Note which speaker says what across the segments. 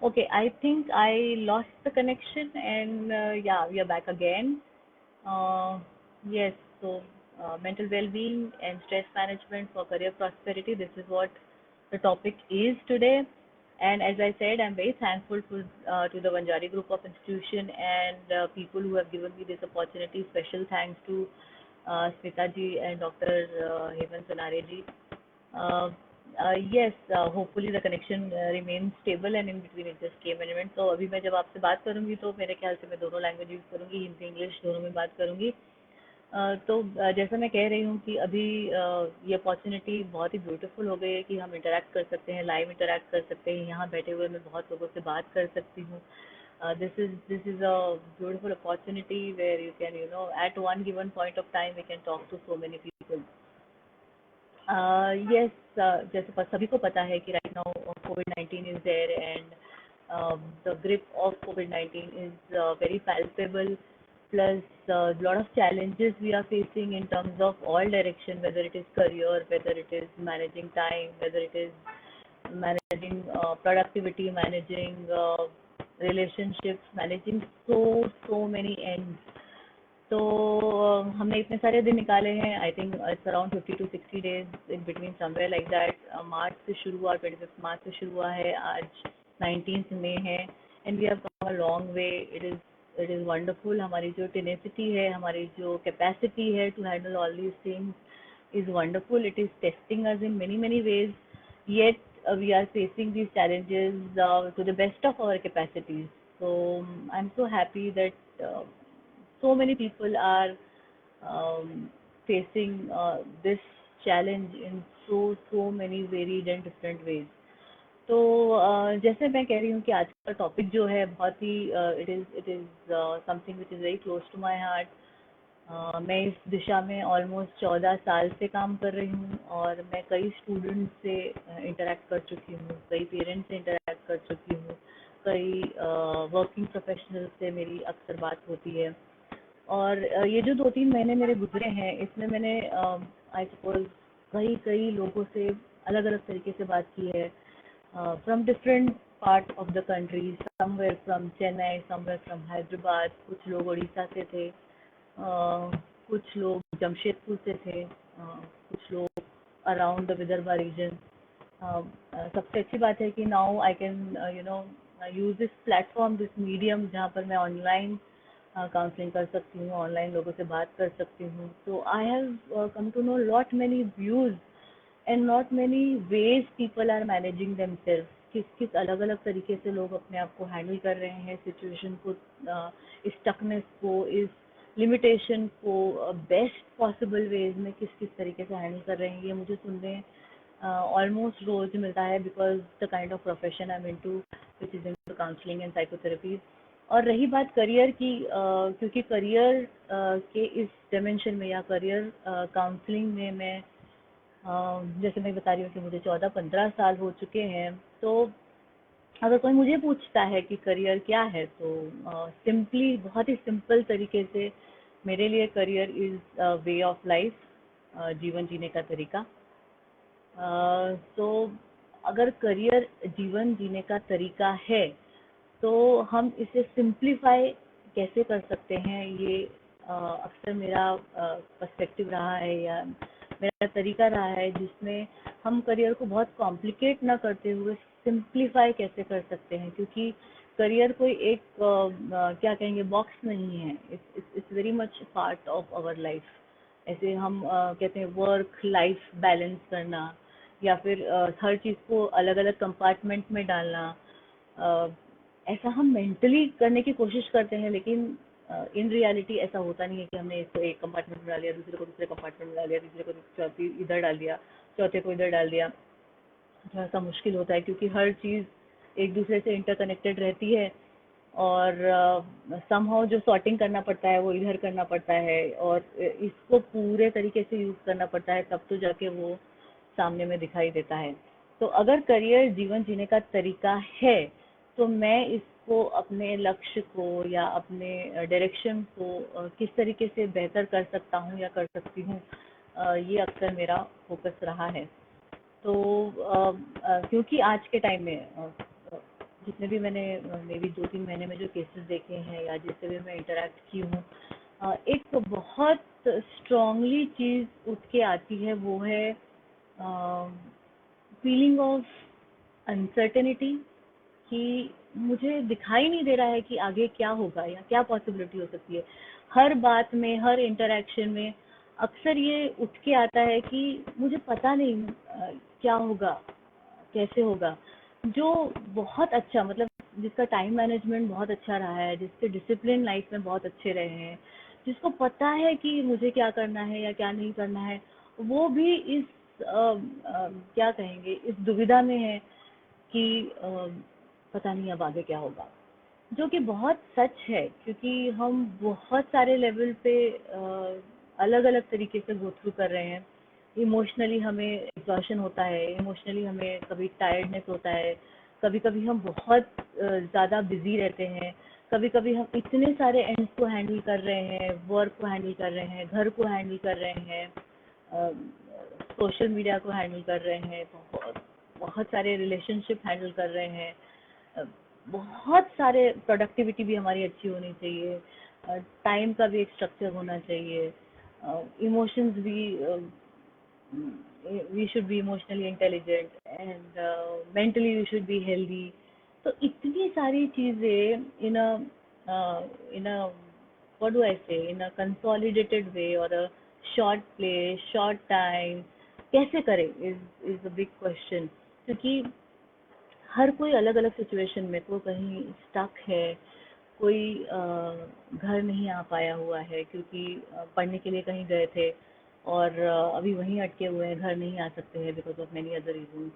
Speaker 1: Okay, I think I lost the connection and yeah, we are back again. Uh, yes, so mental well-being and stress management for career prosperity. This is what the topic is today. And as I said, I'm very thankful to the Vanjari Group of Institution and people who have given me this opportunity. Special thanks to Smita ji and Dr. Hemant Sonare ji. Uh, yes, hopefully the connection remains stable and in between it just came and went. तो अभी मैं जब आपसे बात करूंगी तो मेरे ख्याल से मैं दोनों लैंग्वेज यूज़ करूंगी, हिंदी इंग्लिश दोनों में बात करूंगी। तो जैसा मैं कह रही हूँ कि अभी ये अपॉर्चुनिटी बहुत ही ब्यूटीफुल हो गई है कि हम इंटरेक्ट कर सकते हैं, लाइव इंटरेक्ट कर सकते हैं। यहाँ बैठे हुए मैं बहुत लोगों से बात कर सकती हूँ। This is a beautiful opportunity where you can, at one given point of time we can talk to so many people. Yes, जैसे सभी को पता है कि right now COVID-19 is there and the grip of COVID-19 is very palpable. Plus, lot of challenges we are facing in terms of all direction, whether it is career, whether it is managing time, whether it is managing productivity, managing relationships, managing so many ends. तो हमने इतने सारे दिन निकाले हैं। I think it's around 50 to 60 days in between, somewhere like that. March से शुरू हुआ, 25 मार्च से शुरू हुआ है, आज 19 मई है। And we have come a long way. It is wonderful. हमारी जो टेनेसिटी है, हमारी जो कैपेसिटी है to handle all these things is wonderful. It is testing us in many many ways, yet we are facing these challenges to the best of our capacities. So I'm so happy that so many people are facing this challenge in so many varied and different ways. तो जैसे मैं कह रही हूँ कि आज का topic जो है बहुत ही it is something which is very close to my heart. मैं इस दिशा में ऑलमोस्ट 14 साल से काम कर रही हूँ और मैं कई स्टूडेंट्स से इंटरेक्ट कर चुकी हूँ, कई पेरेंट्स से इंटरेक्ट कर चुकी हूँ, कई वर्किंग प्रोफेशनल से मेरी अक्सर बात होती है। और ये जो 2-3 महीने मेरे गुजरे हैं इसमें मैंने आई सपोज कई कई लोगों से अलग अलग तरीके से बात की है, from different part of the country. Somewhere from Chennai, somewhere from Hyderabad, कुछ लोग उड़ीसा से थे, कुछ लोग जमशेदपुर से थे, कुछ लोग अराउंड द विदर्भा रीजन। सबसे अच्छी बात है कि now I can use this platform, this medium, जहाँ पर मैं ऑनलाइन काउंसलिंग कर सकती हूँ, ऑनलाइन लोगों से बात कर सकती हूँ। तो I have come to know lot many views and not many ways people are managing themselves. किस किस अलग अलग तरीके से लोग अपने आप को हैंडल कर रहे हैं, सिचुएशन को, इस टकनेस को, इस लिमिटेशन को बेस्ट पॉसिबल वेज में किस किस तरीके से हैंडल कर रहे हैं, ये मुझे सुनने ऑलमोस्ट रोज मिलता है, because the kind of profession I am into, which is into counselling and psychotherapy. और रही बात करियर की, क्योंकि करियर के इस डायमेंशन में या करियर काउंसलिंग में मैं जैसे मैं बता रही हूँ कि मुझे 14-15 साल हो चुके हैं। तो अगर कोई मुझे पूछता है कि करियर क्या है, तो सिंपली, बहुत ही सिंपल तरीके से, मेरे लिए career is way of life, जीवन जीने का तरीका। तो अगर करियर जीवन जीने का तरीका है तो हम इसे सिंप्लीफाई कैसे कर सकते हैं, ये अक्सर मेरा पर्सपेक्टिव रहा है या मेरा तरीका रहा है, जिसमें हम करियर को बहुत कॉम्प्लिकेट ना करते हुए सिंप्लीफाई कैसे कर सकते हैं। क्योंकि करियर कोई एक क्या कहेंगे, बॉक्स नहीं है। It's very much part of our life. ऐसे हम कहते हैं वर्क लाइफ बैलेंस करना, या फिर हर चीज़ को अलग अलग कंपार्टमेंट में डालना, ऐसा हम मेंटली करने की कोशिश करते हैं, लेकिन इन रियलिटी ऐसा होता नहीं है कि हमने इसको एक कंपार्टमेंट में डाल दिया, दूसरे को दूसरे कंपार्टमेंट में डाल दिया, तीसरे को चौथी इधर डाल दिया, चौथे को इधर डाल दिया। थोड़ा सा मुश्किल होता है क्योंकि हर चीज़ एक दूसरे से इंटरकनेक्टेड रहती है, और समहाउ जो सॉर्टिंग करना पड़ता है वो इधर करना पड़ता है, और इसको पूरे तरीके से यूज़ करना पड़ता है, तब तो जाके वो सामने में दिखाई देता है। तो अगर करियर जीवन जीने का तरीका है तो मैं इसको अपने लक्ष्य को या अपने डायरेक्शन को किस तरीके से बेहतर कर सकता हूँ या कर सकती हूँ, ये अक्सर मेरा फोकस रहा है। तो क्योंकि आज के टाइम में जितने भी मैंने मे बी 2-3 महीने में जो केसेस देखे हैं या जिससे भी मैं इंटरेक्ट की हूँ, एक बहुत स्ट्रांगली चीज़ उठ के आती है, वो है फीलिंग ऑफ अनसर्टेनिटी, कि मुझे दिखाई नहीं दे रहा है कि आगे क्या होगा या क्या पॉसिबिलिटी हो सकती है। हर बात में, हर इंटरेक्शन में अक्सर ये उठ के आता है कि मुझे पता नहीं क्या होगा, कैसे होगा। जो बहुत अच्छा, मतलब जिसका टाइम मैनेजमेंट बहुत अच्छा रहा है, जिसके डिसिप्लिन लाइफ में बहुत अच्छे रहे हैं, जिसको पता है कि मुझे क्या करना है या क्या नहीं करना है, वो भी इस क्या कहेंगे, इस दुविधा में है कि पता नहीं अब आगे क्या होगा। जो कि बहुत सच है, क्योंकि हम बहुत सारे लेवल पे अलग अलग तरीके से गो थ्रू कर रहे हैं। इमोशनली हमें एग्जॉशन होता है, इमोशनली हमें कभी टायर्डनेस होता है, कभी कभी हम बहुत ज़्यादा बिजी रहते हैं, कभी कभी हम इतने सारे एंड्स को हैंडल कर रहे हैं, वर्क को हैंडल कर रहे हैं, घर को हैंडल कर रहे हैं, सोशल मीडिया को हैंडल कर रहे हैं, बहुत बहुत सारे रिलेशनशिप हैंडल कर रहे हैं, अ, बहुत सारे, प्रोडक्टिविटी भी हमारी अच्छी होनी चाहिए, टाइम का भी एक स्ट्रक्चर होना चाहिए, इमोशंस भी, we should be emotionally intelligent and mentally we should be healthy. तो इतनी सारी चीज़ें इन अ what do I say, in a consolidated way or a short place, short time, कैसे करें is a big question। क्योंकि हर कोई अलग अलग सिचुएशन में, कोई कहीं स्टक है, कोई घर नहीं आ पाया हुआ है क्योंकि पढ़ने के लिए कहीं गए थे और अभी वहीं अटके हुए हैं, घर नहीं आ सकते हैं because of many other reasons.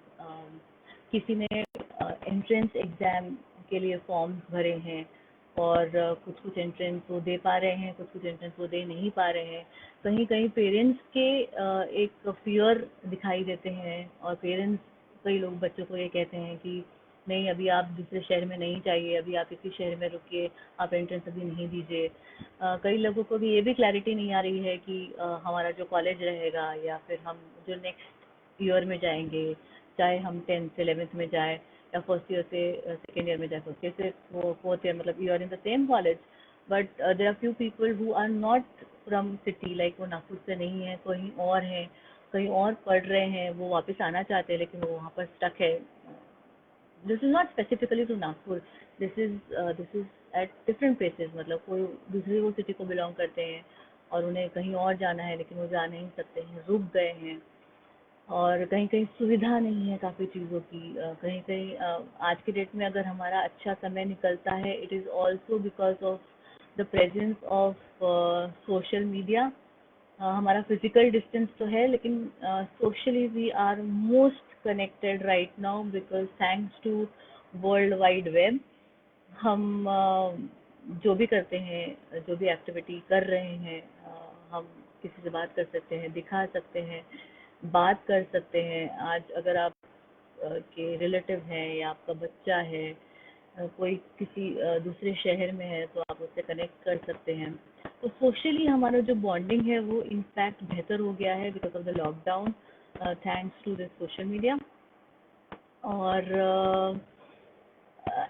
Speaker 1: किसी ने एंट्रेंस एग्जाम के लिए फॉर्म्स भरे हैं और कुछ कुछ एंट्रेंस वो दे पा रहे हैं, कुछ कुछ एंट्रेंस वो दे नहीं पा रहे हैं। कहीं कहीं पेरेंट्स के एक फियर दिखाई देते हैं, और पेरेंट्स, कई लोग बच्चों को ये कहते हैं कि नहीं, अभी आप दूसरे शहर में नहीं जाइए, अभी आप इसी शहर में रुकिए, आप एंट्रेंस अभी नहीं दीजिए। कई लोगों को भी ये भी क्लैरिटी नहीं आ रही है कि हमारा जो कॉलेज रहेगा या फिर हम जो नेक्स्ट ईयर में जाएंगे, चाहे हम 10th 11th में जाए या फर्स्ट ईयर से सेकेंड ईयर में जाए, फर्स्ट ईयर से वो फोर्थ ईयर, मतलब you are in the same college, but there are few people who are not from city, like वो नागपुर से नहीं है, कहीं और हैं, कहीं और पढ़ रहे हैं, वो वापस आना चाहते हैं लेकिन वो वहाँ पर स्टक है। This is not specifically to Nagpur, this is at different places, मतलब कोई दूसरी वो सिटी को बिलोंग करते हैं और उन्हें कहीं और जाना है लेकिन वो जा नहीं सकते हैं, रुक गए हैं। और कहीं कहीं सुविधा नहीं है काफ़ी चीज़ों की, कहीं कहीं आज के डेट में अगर हमारा अच्छा समय निकलता है, it is also because of the presence of social media. हमारा फिजिकल डिस्टेंस तो है लेकिन socially we are most connected right now because thanks to world wide web. हम जो भी करते हैं, जो भी एक्टिविटी कर रहे हैं, हम किसी से बात कर सकते हैं, दिखा सकते हैं, बात कर सकते हैं। आज अगर आप के रिलेटिव हैं या आपका बच्चा है, कोई किसी दूसरे शहर में है, तो आप उससे कनेक्ट कर सकते हैं। तो सोशली हमारा जो बॉन्डिंग है वो इनफैक्ट बेहतर हो गया है because of the lockdown, thanks to this social media. और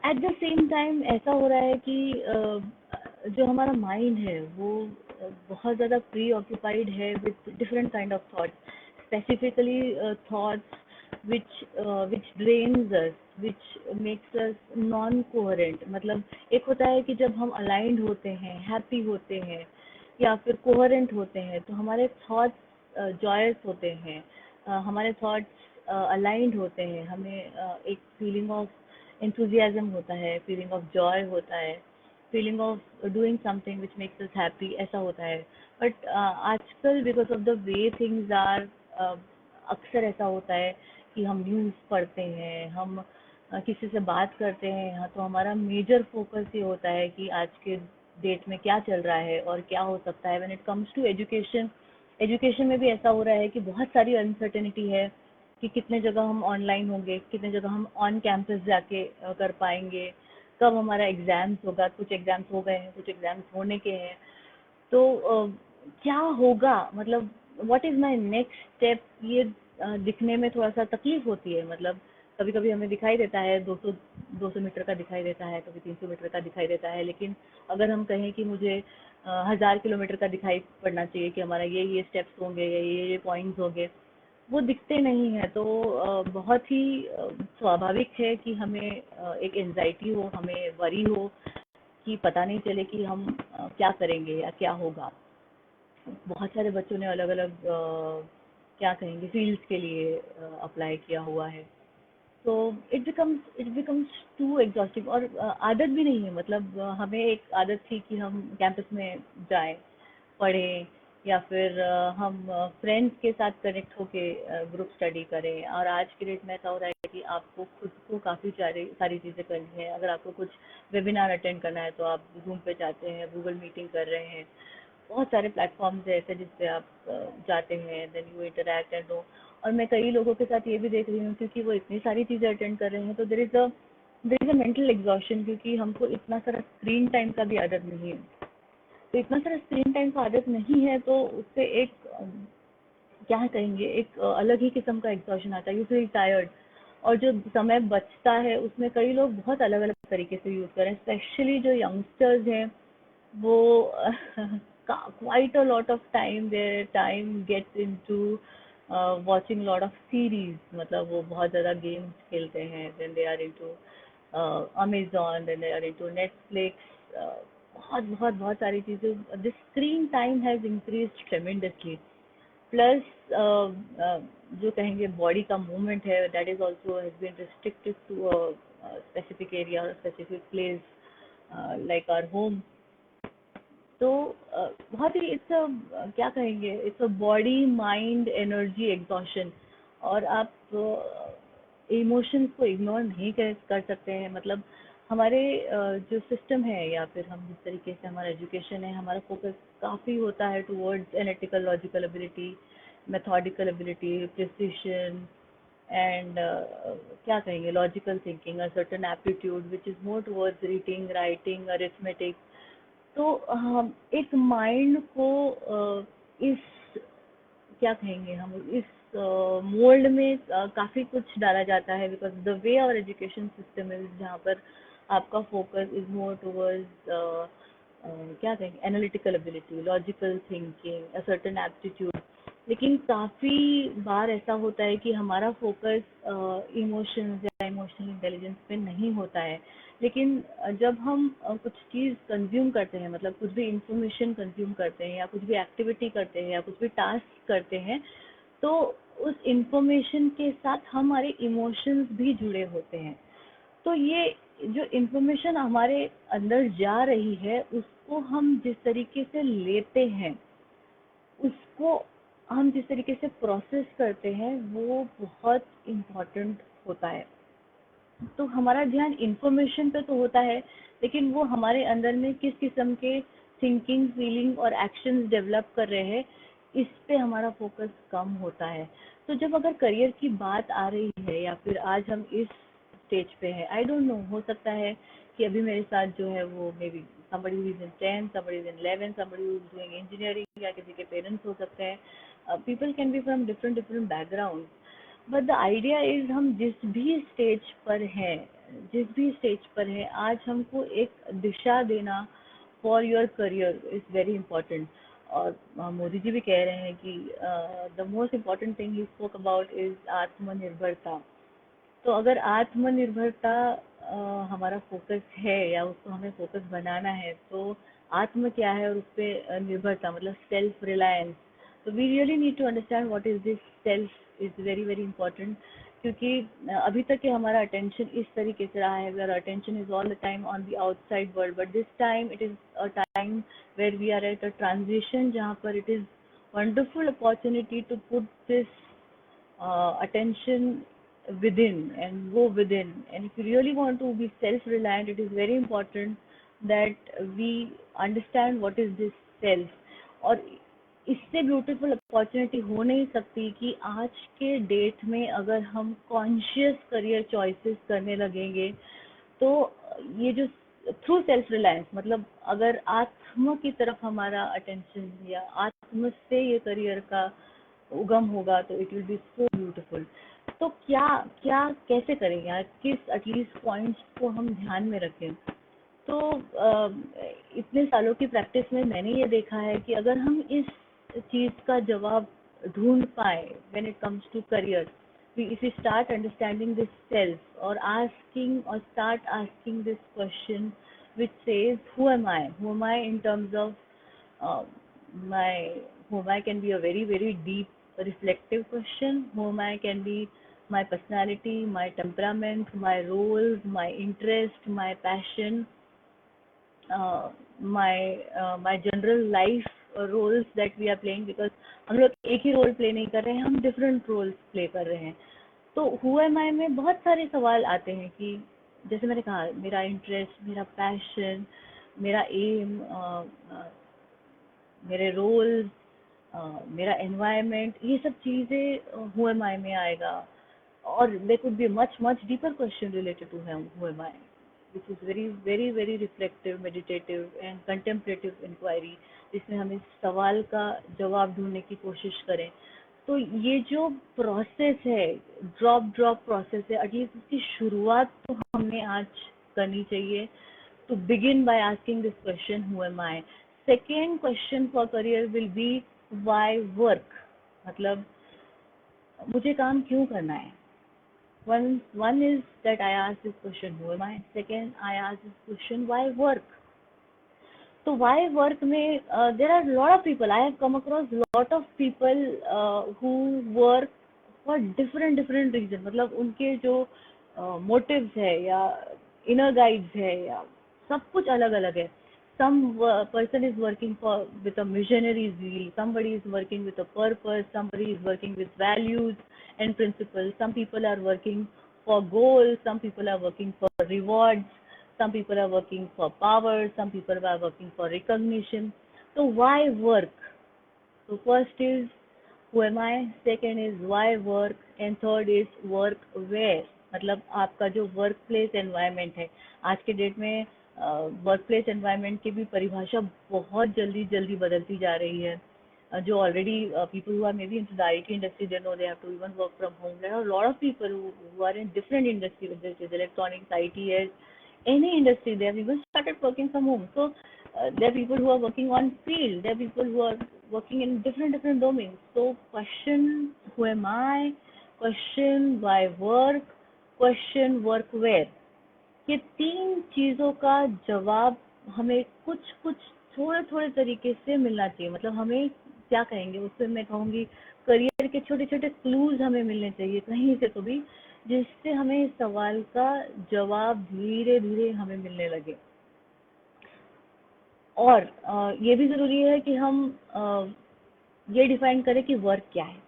Speaker 1: एट द सेम टाइम ऐसा हो रहा है कि जो हमारा माइंड है वो बहुत ज़्यादा प्री ऑक्यूपाइड है with different kind of thoughts, specifically thoughts which drains us, which makes us non coherent। मतलब एक होता है कि जब हम अलाइंड होते हैं, हैप्पी होते हैं या फिर कोहेरेंट होते हैं, तो हमारे थॉट्स जॉयस होते हैं, हमारे थॉट्स अलाइंड होते हैं, हमें एक फीलिंग ऑफ enthusiasm होता है, फीलिंग ऑफ जॉय होता है, feeling of doing something which makes us happy, ऐसा होता है। बट आजकल because of the way things are, अक्सर ऐसा होता है कि हम न्यूज़ पढ़ते हैं, हम किसी से बात करते हैं, हाँ, तो हमारा मेजर फोकस ये होता है कि आज के डेट में क्या चल रहा है और क्या हो सकता है। When it comes to education, education में भी ऐसा हो रहा है कि बहुत सारी अनसर्टेनिटी है कि कितने जगह हम ऑनलाइन होंगे, कितने जगह हम ऑन कैंपस जाके कर पाएंगे, कब हमारा एग्जाम्स होगा, कुछ एग्जाम्स हो गए हैं, कुछ एग्जाम्स होने के हैं। तो क्या होगा, मतलब what is my next step, ये दिखने में थोड़ा सा तकलीफ होती है। मतलब कभी कभी हमें दिखाई देता है 200 200 मीटर का दिखाई देता है, कभी 300 मीटर का दिखाई देता है, लेकिन अगर हम कहें कि मुझे 1000 किलोमीटर का दिखाई पड़ना चाहिए कि हमारा ये स्टेप्स होंगे या ये पॉइंट्स होंगे, वो दिखते नहीं है। तो बहुत ही स्वाभाविक है कि हमें एक एंजाइटी हो, हमें वरी हो कि पता नहीं चले कि हम क्या करेंगे या क्या होगा। बहुत सारे बच्चों ने अलग अलग क्या कहेंगे फील्ड्स के लिए अप्लाई किया हुआ है। तो इट बिकम्स टू एग्जॉस्टिंग, और आदत भी नहीं है। मतलब हमें एक आदत थी कि हम कैंपस में जाएं, पढ़ें, या फिर हम फ्रेंड्स के साथ कनेक्ट होके ग्रुप स्टडी करें। और आज के डेट में ऐसा हो रहा है कि आपको खुद को काफ़ी सारी सारी चीज़ें करनी है। अगर आपको कुछ वेबिनार अटेंड करना है तो आप जूम पे जाते हैं, गूगल मीटिंग कर रहे हैं। बहुत सारे प्लेटफॉर्म्स हैं ऐसे जिस पे आप जाते हैं, then you interact and know. और मैं कई लोगों के साथ ये भी देख रही हूँ, क्योंकि वो इतनी सारी चीज़ें अटेंड कर रहे हैं, तो there is a mental exhaustion, क्योंकि हमको इतना सारा स्क्रीन टाइम का भी आदत नहीं है। तो इतना सारा स्क्रीन टाइम का आदत नहीं है, तो उससे एक क्या कहेंगे, एक अलग ही किस्म का एग्जॉशन आता है, यू फील टायर्ड। और जो समय बचता है उसमें कई लोग बहुत अलग अलग तरीके से यूज़ करें, स्पेशली जो यंगस्टर्स हैं, वो quite a lot of time their time gets into watching lot of series। मतलब वो बहुत ज़्यादा गेम्स खेलते हैं, then they are into Amazon, then they are into Netflix। बहुत बहुत बहुत सारी चीज़ें, the screen time has increased tremendously। Plus जो कहेंगे बॉडी का मूवमेंट है, that is also has been restricted to specific area और specific place like our home. तो बहुत ही इट्स क्या कहेंगे, it's a body mind energy exhaustion. और आप इमोशंस को इग्नोर नहीं कर सकते हैं। मतलब हमारे जो सिस्टम है, या फिर हम जिस तरीके से हमारा एजुकेशन है, हमारा फोकस काफ़ी होता है towards analytical logical ability, methodical ability, precision, and क्या कहेंगे logical thinking, a certain aptitude which is more towards reading, writing, arithmetic. तो हम एक माइंड को इस क्या कहेंगे, हम इस मोल्ड में काफ़ी कुछ डाला जाता है, because the way our education system is, जहाँ पर आपका फोकस इज मोर टुवर्ड्स क्या कहेंगे analytical ability, logical thinking, a certain aptitude. लेकिन काफ़ी बार ऐसा होता है कि हमारा फोकस इमोशंस या इमोशनल इंटेलिजेंस पे नहीं होता है। लेकिन जब हम कुछ चीज़ कंज्यूम करते हैं, मतलब कुछ भी इंफॉर्मेशन कंज्यूम करते हैं, या कुछ भी एक्टिविटी करते हैं, या कुछ भी टास्क करते हैं, तो उस इंफॉर्मेशन के साथ हमारे इमोशंस भी जुड़े होते हैं। तो ये जो इंफॉर्मेशन हमारे अंदर जा रही है, उसको हम जिस तरीके से लेते हैं, उसको हम जिस तरीके से प्रोसेस करते हैं, वो बहुत इम्पोर्टेंट होता है। तो हमारा ध्यान इंफॉर्मेशन पे तो होता है, लेकिन वो हमारे अंदर में किस किस्म के थिंकिंग, फीलिंग और एक्शंस डेवलप कर रहे हैं, इस पे हमारा फोकस कम होता है। तो जब अगर करियर की बात आ रही है, या फिर आज हम इस स्टेज पे हैं, आई डोंट नो, हो सकता है कि अभी मेरे साथ जो है वो may be somebody who is in 10th, somebody is in 11th, somebody who is doing engineering, या किसी के पेरेंट्स हो सकते हैं। People can be from different different background. But the idea is, हम जिस भी स्टेज पर हैं, जिस भी स्टेज पर हैं, आज हमको एक दिशा देना for your career is very important. और मोदी जी भी कह रहे हैं कि the most important thing he spoke about is आत्मनिर्भरता। तो अगर आत्मनिर्भरता हमारा फोकस है, या उसको हमें फोकस बनाना है, तो आत्म क्या है और उस पर निर्भरता मतलब सेल्फ रिलायंस। तो we really need to understand what is this self, is very very important. क्योंकि अभी तक के हमारा अटेंशन इस तरीके से रहा है, where attention is all the time on the outside world, but this time it is a time where we are at a transition, जहाँ पर it is wonderful opportunity to put this attention within and go within. And if you really want to be self-reliant, it is very important that we understand what is this self। और इससे beautiful opportunity हो नहीं सकती कि आज के date में अगर हम कॉन्शियस करियर चॉइसेस करने लगेंगे, तो ये जो थ्रू सेल्फ रिलायंस, मतलब अगर आत्म की तरफ हमारा अटेंशन, या आत्म से ये करियर का उगम होगा, तो it will be so beautiful. तो क्या क्या कैसे करें यार, किस एटलीस्ट पॉइंट्स को हम ध्यान में रखें? तो इतने सालों की प्रैक्टिस में मैंने ये देखा है कि अगर हम इस चीज़ का जवाब ढूंढ पाए when it comes to career, if we start understanding this self or asking or start asking this question which says who am I in terms of uh, my who am I can be a very very deep reflective question. Who am I can be my personality, my temperament, my roles, my interest, my passion, my general life roles that we are playing, because हम लोग एक ही role play नहीं कर रहे हैं, हम different roles play कर रहे हैं। तो हु एम आई में बहुत सारे सवाल आते हैं कि जैसे मैंने कहा, मेरा इंटरेस्ट, मेरा पैशन, मेरा एम, मेरे रोल्स, मेरा एनवायरनमेंट, ये सब चीज़ें हु एम आई में आएगा। और there could be a much deeper question related to him, who am I, which is very reflective, meditative and contemplative inquiry, जिसमें हम इस सवाल का जवाब ढूंढने की कोशिश करें। तो ये जो प्रोसेस है, ड्रॉप प्रोसेस है, एटलीस्ट उसकी शुरुआत तो हमें आज करनी चाहिए। to begin by asking this question, who am I? Second question for career will be why work, मतलब मुझे काम क्यों करना है? One is that I ask this question, who am I? Second, I ask this question, why work? So why work में there are a lot of people. I have come across lot of people who work for different reasons. मतलब उनके जो motives है या inner guides है या सब कुछ अलग अलग है. Some person is working for with a missionary zeal. Somebody is working with a purpose. Somebody is working with values and principles. Some people are working for goals. Some people are working for rewards. Some people are working for power. Some people are working for recognition. So why work? So first is who am I? Second is why work? And third is work where? मतलब आपका जो work place environment है, आज के date में work place environment की भी परिभाषा बहुत जल्दी बदलती जा रही है। जो already people who are maybe into the IT industry, they know they have to even work from home. There are a lot of people who are in different industries, whether it is electronics, IT, any industry, they have even started working from home. So there are people who are working on field, there are people who are working in different domains. So question who am I, question why work, question work where, ये तीन चीजों का जवाब हमें कुछ थोड़े तरीके से मिलना चाहिए। मतलब हमें क्या कहेंगे, उससे मैं कहूँगी करियर के छोटे क्लूज हमें मिलने चाहिए कहीं से तो भी, जिससे हमें इस सवाल का जवाब धीरे हमें मिलने लगे। और ये भी ज़रूरी है कि हम ये डिफाइन करें कि वर्क क्या है।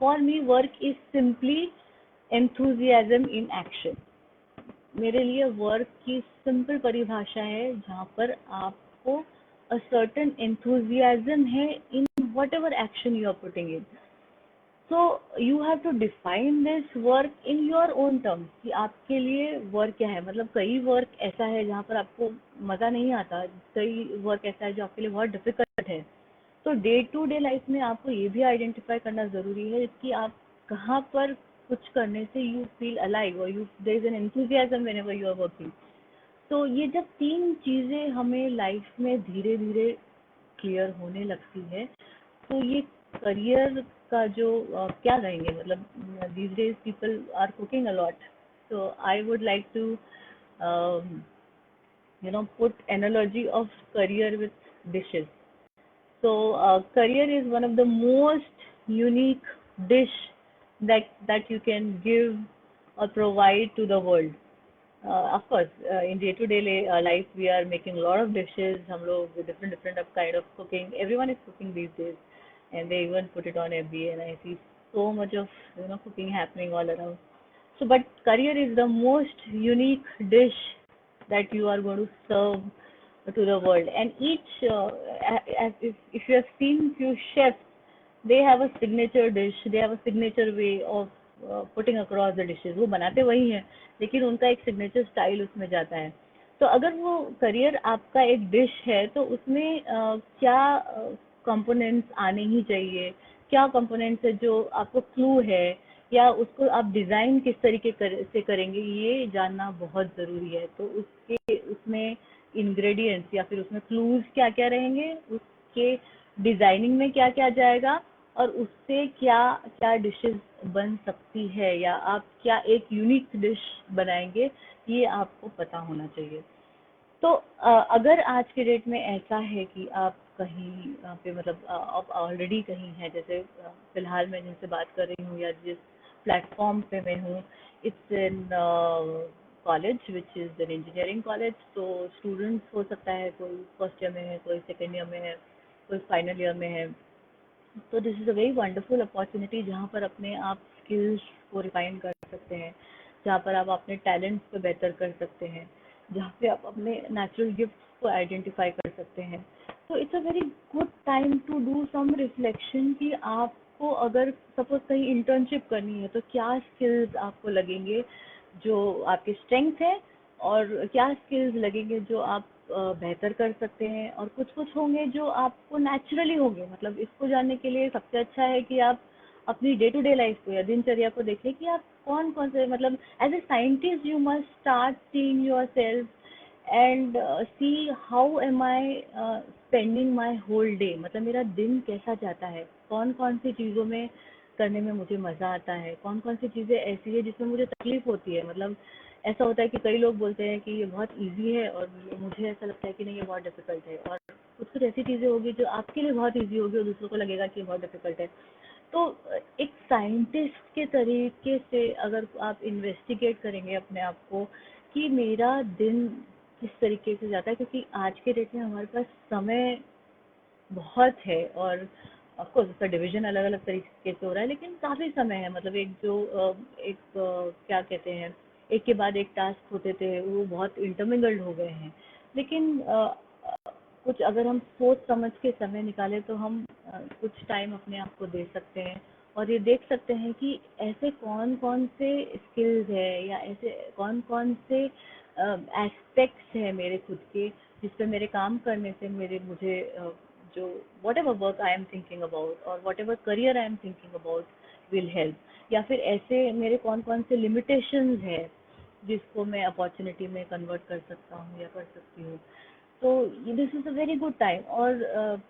Speaker 1: For me work is simply enthusiasm in action. मेरे लिए वर्क की सिंपल परिभाषा है जहाँ पर आपको a certain enthusiasm है in whatever action you are putting in. So you have to define this work in your own terms कि आपके लिए वर्क क्या है। मतलब कई वर्क ऐसा है जहाँ पर आपको मज़ा नहीं आता, कई वर्क ऐसा है जो आपके लिए बहुत डिफिकल्ट है। तो डे टू डे लाइफ में आपको ये भी आइडेंटिफाई करना ज़रूरी है कि आप कहाँ पर कुछ करने से यू फील अलाइव और there is an enthusiasm whenever you are working. तो ये जब तीन चीज़ें हमें लाइफ में धीरे क्लियर होने लगती है, तो ये करियर का जो क्या कहेंगे, मतलब these days people are cooking a lot, so I would like to put analogy of career with dishes. So career is one of the most unique dish that you can give or provide to the world. Of course, in day-to-day life, we are making a lot of dishes. हम लोग with different kind of cooking. Everyone is cooking these days, and they even put it on FB. And I see so much of cooking happening all around. So, but career is the most unique dish that you are going to serve to the world. And each, if you have seen few chefs, they have a signature dish. They have a signature way of putting across the dishes. वो बनाते वही हैं, लेकिन उनका एक signature style उसमें जाता है। तो अगर वो करियर आपका एक डिश है, तो उसमें क्या कंपोनेंट्स आने ही चाहिए, क्या कंपोनेंट्स है जो आपको क्लू है या उसको आप डिज़ाइन किस तरीके से करेंगे, ये जानना बहुत ज़रूरी है। तो उसके उसमें इंग्रेडिएंट्स या फिर उसमें क्लूज़ क्या-क्या रहेंगे, उसके डिज़ाइनिंग में क्या-क्या जाएगा, और उससे क्या-क्या डिशेज़ बन सकती है, या आप क्या एक यूनिक डिश बनाएँगे, ये आपको पता होना चाहिए। तो अगर आज के डेट में ऐसा है कि आप कहीं पे मतलब आप ऑलरेडी कहीं हैं, जैसे फिलहाल मैं जिनसे बात कर रही हूँ या जिस प्लेटफॉर्म पे मैं हूँ, it's in college which is an engineering college. तो स्टूडेंट्स हो सकता है कोई फर्स्ट ईयर में है, कोई सेकेंड ईयर में है, कोई फाइनल ईयर में है। तो this is a very wonderful opportunity जहाँ पर अपने आप स्किल्स को रिफाइन कर सकते हैं, जहाँ पर आप अपने टैलेंट्स को बेहतर कर सकते हैं, जहाँ पे आप अपने नेचुरल गिफ्ट्स को आइडेंटिफाई कर सकते हैं। तो it's a very good time to do some reflection कि आपको अगर सपोज कहीं इंटर्नशिप करनी है तो क्या स्किल्स आपको लगेंगे जो आपके स्ट्रेंथ है, और क्या स्किल्स लगेंगे जो आप बेहतर कर सकते हैं, और कुछ कुछ होंगे जो आपको नेचुरली होंगे। मतलब इसको जानने के लिए सबसे अच्छा है कि आप अपनी डे टू डे लाइफ को या दिनचर्या को देखें कि आप कौन कौन से, मतलब as a scientist you must start seeing yourself and see how am I spending my whole day, मतलब मेरा दिन कैसा जाता है, कौन कौन सी चीज़ों में करने में मुझे मज़ा आता है, कौन कौन सी चीज़ें ऐसी है जिसमें मुझे तकलीफ होती है। मतलब ऐसा होता है कि कई लोग बोलते हैं कि ये बहुत इजी है, और मुझे ऐसा लगता है कि नहीं ये बहुत डिफिकल्ट है, और कुछ कुछ ऐसी चीज़ें होगी जो आपके लिए बहुत इजी होगी और दूसरों को लगेगा कि ये बहुत डिफिकल्ट है। तो एक साइंटिस्ट के तरीके से अगर आप इन्वेस्टिगेट करेंगे अपने आप को कि मेरा दिन किस तरीके से जाता है, क्योंकि आज के डेट में हमारे पास समय बहुत है, और ऑफ कोर्स उसका डिवीजन अलग अलग तरीके से हो रहा है, लेकिन काफ़ी समय है। मतलब एक जो क्या कहते हैं, एक के बाद एक टास्क होते थे वो बहुत इंटरमिंगल्ड हो गए हैं। लेकिन कुछ अगर हम सोच समझ के समय निकालें तो हम कुछ टाइम अपने आप को दे सकते हैं, और ये देख सकते हैं कि ऐसे कौन कौन से स्किल्स है या ऐसे कौन कौन से एस्पेक्ट्स हैं मेरे खुद के, जिस पे मेरे काम करने से मेरे मुझे जो what work I am thinking about और what career I am thinking about will help, या फिर ऐसे मेरे कौन कौन से लिमिटेशंस है जिसको मैं अपॉर्चुनिटी में कन्वर्ट कर सकता हूँ या कर सकती हूँ। तो this is a very good time. और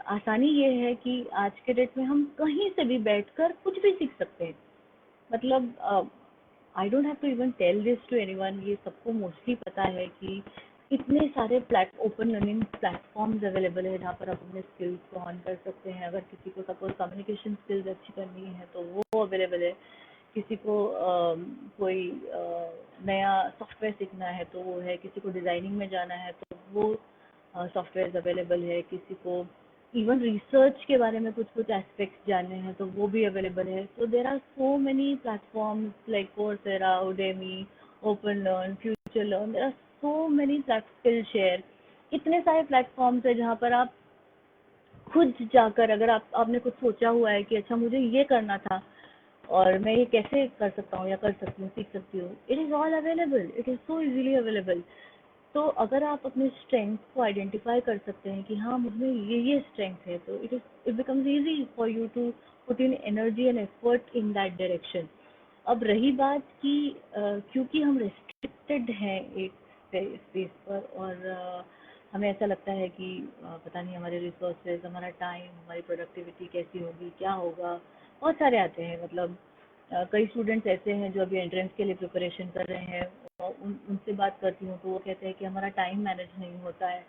Speaker 1: आसानी ये है कि आज के डेट में हम कहीं से भी बैठकर कुछ भी सीख सकते हैं। मतलब I don't have to even tell this to anyone, ये सबको मोस्टली पता है कि इतने सारे ओपन लर्निंग प्लेटफॉर्म्स अवेलेबल है जहाँ पर आप अपने स्किल्स को ऑन कर सकते हैं। अगर किसी को सपोज कम्युनिकेशन स्किल्स अच्छी करनी है तो वो अवेलेबल है, किसी को कोई नया सॉफ्टवेयर सीखना है तो वो है, किसी को डिज़ाइनिंग में जाना है तो वो सॉफ्टवेयर अवेलेबल है, किसी को इवन रिसर्च के बारे में कुछ कुछ एस्पेक्ट्स जानने हैं तो वो भी अवेलेबल है। तो there are so many platforms like Coursera, Udemy, OpenLearn, FutureLearn, there are so many Skillshare. इतने सारे प्लेटफॉर्म्स है जहाँ पर आप खुद जाकर, अगर आपने कुछ सोचा हुआ है कि अच्छा मुझे ये करना था और मैं ये कैसे कर सकता हूँ या कर सकती हूँ, सीख सकती हूँ, it is all available, it is so easily available. तो अगर आप अपने स्ट्रेंथ को आइडेंटिफाई कर सकते हैं कि हाँ मुझमें ये स्ट्रेंथ है, तो it becomes easy for you to put in energy and effort in that direction. अब रही बात कि क्योंकि हम रेस्ट्रिक्टेड हैं एक स्पेस पर, और हमें ऐसा लगता है कि पता नहीं हमारे रिसोर्सेज, हमारा टाइम, हमारी प्रोडक्टिविटी कैसी होगी, क्या होगा, बहुत सारे आते हैं। मतलब कई स्टूडेंट्स ऐसे हैं जो अभी एंट्रेंस के लिए प्रिपरेशन कर रहे हैं, और उनसे बात करती हूँ तो वो कहते हैं कि हमारा टाइम मैनेज नहीं होता है,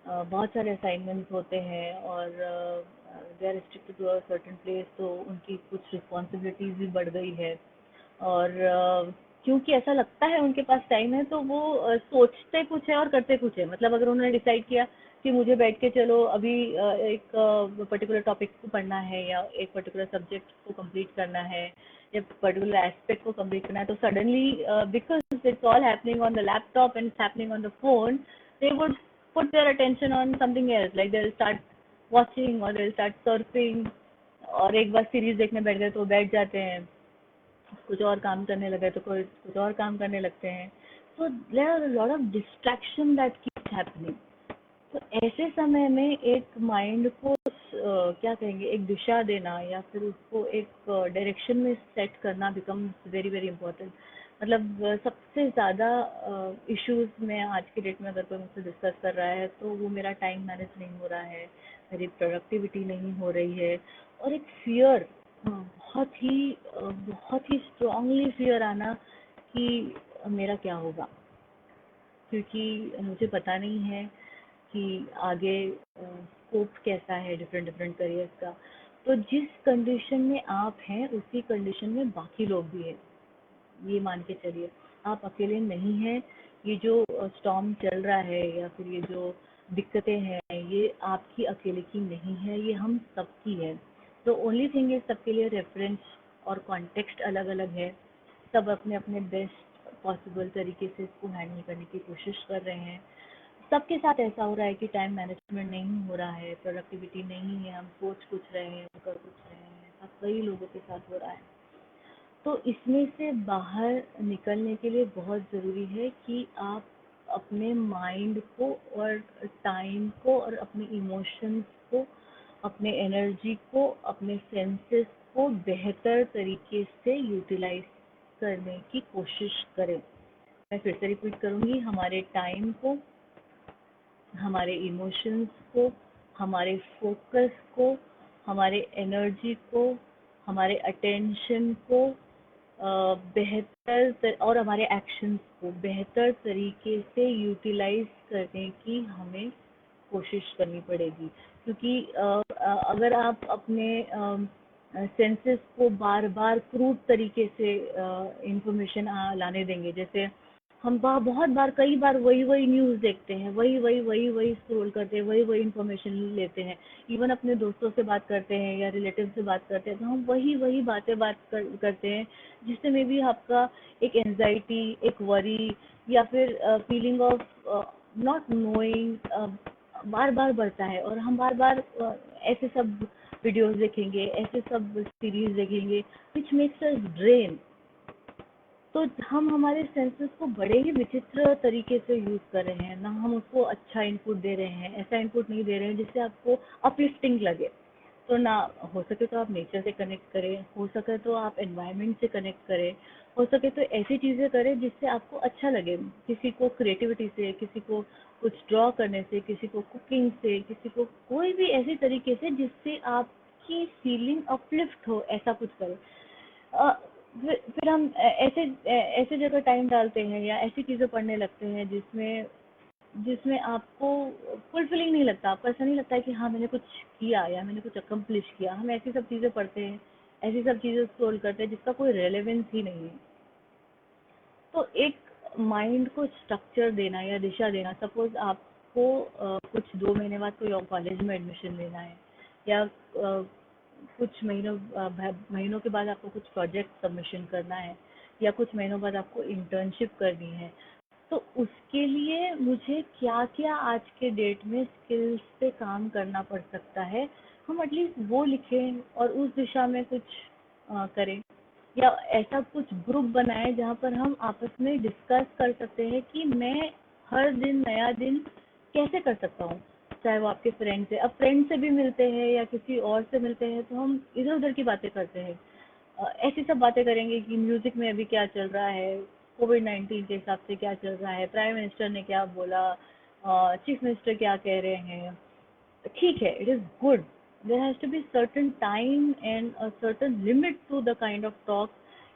Speaker 1: बहुत सारे असाइनमेंट्स होते हैं, और they are restricted to a certain place, तो उनकी कुछ रिस्पॉन्सिबिलिटीज़ भी बढ़ गई है। और क्योंकि ऐसा लगता है उनके पास टाइम है तो वो सोचते कुछ है और करते कुछ है। मतलब अगर उन्होंने डिसाइड किया कि मुझे बैठ के चलो अभी एक पर्टिकुलर टॉपिक को पढ़ना है या एक पर्टिकुलर सब्जेक्ट को कंप्लीट करना है या पर्टिकुलर एस्पेक्ट को कंप्लीट करना है, तो suddenly because it's all happening on the laptop and it's happening on the phone, they would put their attention on something else, like they'll start watching or they'll start surfing, और एक बार series देखने बैठ गए तो बैठ जाते हैं, कुछ और काम करने लगे तो कोई कुछ और काम करने लगते हैं। तो there are a lot of distraction that keeps happening. तो ऐसे समय में एक माइंड को क्या कहेंगे, एक दिशा देना या फिर उसको एक डायरेक्शन में सेट करना बिकम्स वेरी वेरी इंपॉर्टेंट। मतलब सबसे ज़्यादा इश्यूज में आज के डेट में अगर कोई मुझसे डिस्कस कर रहा है तो वो मेरा टाइम मैनेज नहीं हो रहा है, मेरी प्रोडक्टिविटी नहीं हो रही है, और एक फियर, बहुत ही स्ट्रांगली फियर आना कि मेरा क्या होगा, क्योंकि मुझे पता नहीं है कि आगे स्कोप कैसा है डिफरेंट डिफरेंट करियर्स का। तो जिस कंडीशन में आप हैं उसी कंडीशन में बाकी लोग भी हैं, ये मान के चलिए। आप अकेले नहीं हैं। ये जो स्टॉर्म चल रहा है या फिर ये जो दिक्कतें हैं, ये आपकी अकेले की नहीं है, ये हम सबकी है। तो ओनली थिंग इज सबके लिए रेफरेंस और कॉन्टेक्स्ट अलग अलग है। सब अपने अपने बेस्ट पॉसिबल तरीके से इसको हैंडल करने की कोशिश कर रहे हैं। सबके साथ ऐसा हो रहा है कि टाइम मैनेजमेंट नहीं हो रहा है, प्रोडक्टिविटी नहीं है, हम सोच कुछ रहे हैं, कर कुछ रहे हैं, ऐसा कई लोगों के साथ हो रहा है। तो इसमें से बाहर निकलने के लिए बहुत ज़रूरी है कि आप अपने माइंड को और टाइम को और अपने इमोशंस को, अपने एनर्जी को, अपने सेंसेस को बेहतर तरीके से यूटिलाइज करने की कोशिश करें। मैं फिर से रिपीट करूँगी, हमारे टाइम को, हमारे इमोशंस को, हमारे फोकस को, हमारे एनर्जी को, हमारे अटेंशन को और हमारे एक्शंस को बेहतर तरीके से यूटिलाइज करने की हमें कोशिश करनी पड़ेगी। क्योंकि अगर आप अपने सेंसेस को बार बार क्रूड तरीके से इंफॉर्मेशन लाने देंगे, जैसे हम बहुत बार कई बार वही वही न्यूज़ देखते हैं, वही स्क्रॉल करते हैं, वही इंफॉर्मेशन लेते हैं। इवन अपने दोस्तों से बात करते हैं या रिलेटिव से बात करते हैं तो हम वही करते हैं, जिससे मे बी आपका एक एंजाइटी, एक वरी या फिर फीलिंग ऑफ नॉट नोइंग बार बार बढ़ता है। और हम बार बार ऐसे सब वीडियोस देखेंगे, ऐसे सब सीरीज देखेंगे विच मेक्स अस ड्रेन। तो हम हमारे सेंसेस को बड़े ही विचित्र तरीके से यूज कर रहे हैं ना, हम उसको अच्छा इनपुट दे रहे हैं, ऐसा इनपुट नहीं दे रहे हैं जिससे आपको अपलिफ्टिंग लगे। तो ना, हो सके तो आप नेचर से कनेक्ट करें, हो सके तो आप एनवायरनमेंट से कनेक्ट करें, हो सके तो ऐसी चीज़ें करें जिससे आपको अच्छा लगे। किसी को क्रिएटिविटी से, किसी को कुछ ड्रॉ करने से, किसी को कुकिंग से, किसी को कोई भी ऐसी तरीके से जिससे आपकी फीलिंग अपलिफ्ट हो, ऐसा कुछ करें। अ, फिर हम ऐसे ऐसे जगह टाइम डालते हैं या ऐसी चीज़ें पढ़ने लगते हैं जिसमें जिसमें आपको फुलफिलिंग नहीं लगता, आपको ऐसा नहीं लगता है कि हाँ मैंने कुछ किया या मैंने कुछ अकम्प्लिश किया। हम ऐसी सब चीज़ें पढ़ते हैं, ऐसी सब चीज़ें स्क्रॉल करते हैं जिसका कोई रेलेवेंस ही नहीं है। तो एक माइंड को स्ट्रक्चर देना या दिशा देना, सपोज आपको कुछ 2 महीने बाद कोई और कॉलेज में एडमिशन लेना है, या कुछ महीनों के बाद आपको कुछ प्रोजेक्ट सबमिशन करना है, या कुछ महीनों बाद आपको इंटर्नशिप करनी है। तो उसके लिए मुझे क्या क्या आज के डेट में स्किल्स पे काम करना पड़ सकता है, हम एटलीस्ट वो लिखें और उस दिशा में कुछ करें। या ऐसा कुछ ग्रुप बनाएं जहाँ पर हम आपस में डिस्कस कर सकते हैं कि मैं हर दिन नया दिन कैसे कर सकता हूँ। चाहे वो आपके फ्रेंड से, अब फ्रेंड से भी मिलते हैं या किसी और से मिलते हैं तो हम इधर उधर की बातें करते हैं। ऐसी सब बातें करेंगे कि म्यूजिक में अभी क्या चल रहा है, कोविड-19 के हिसाब से क्या चल रहा है, प्राइम मिनिस्टर ने क्या बोला, चीफ मिनिस्टर क्या कह रहे हैं। ठीक है, it is good. There has to be certain time and a certain limit to the kind of talk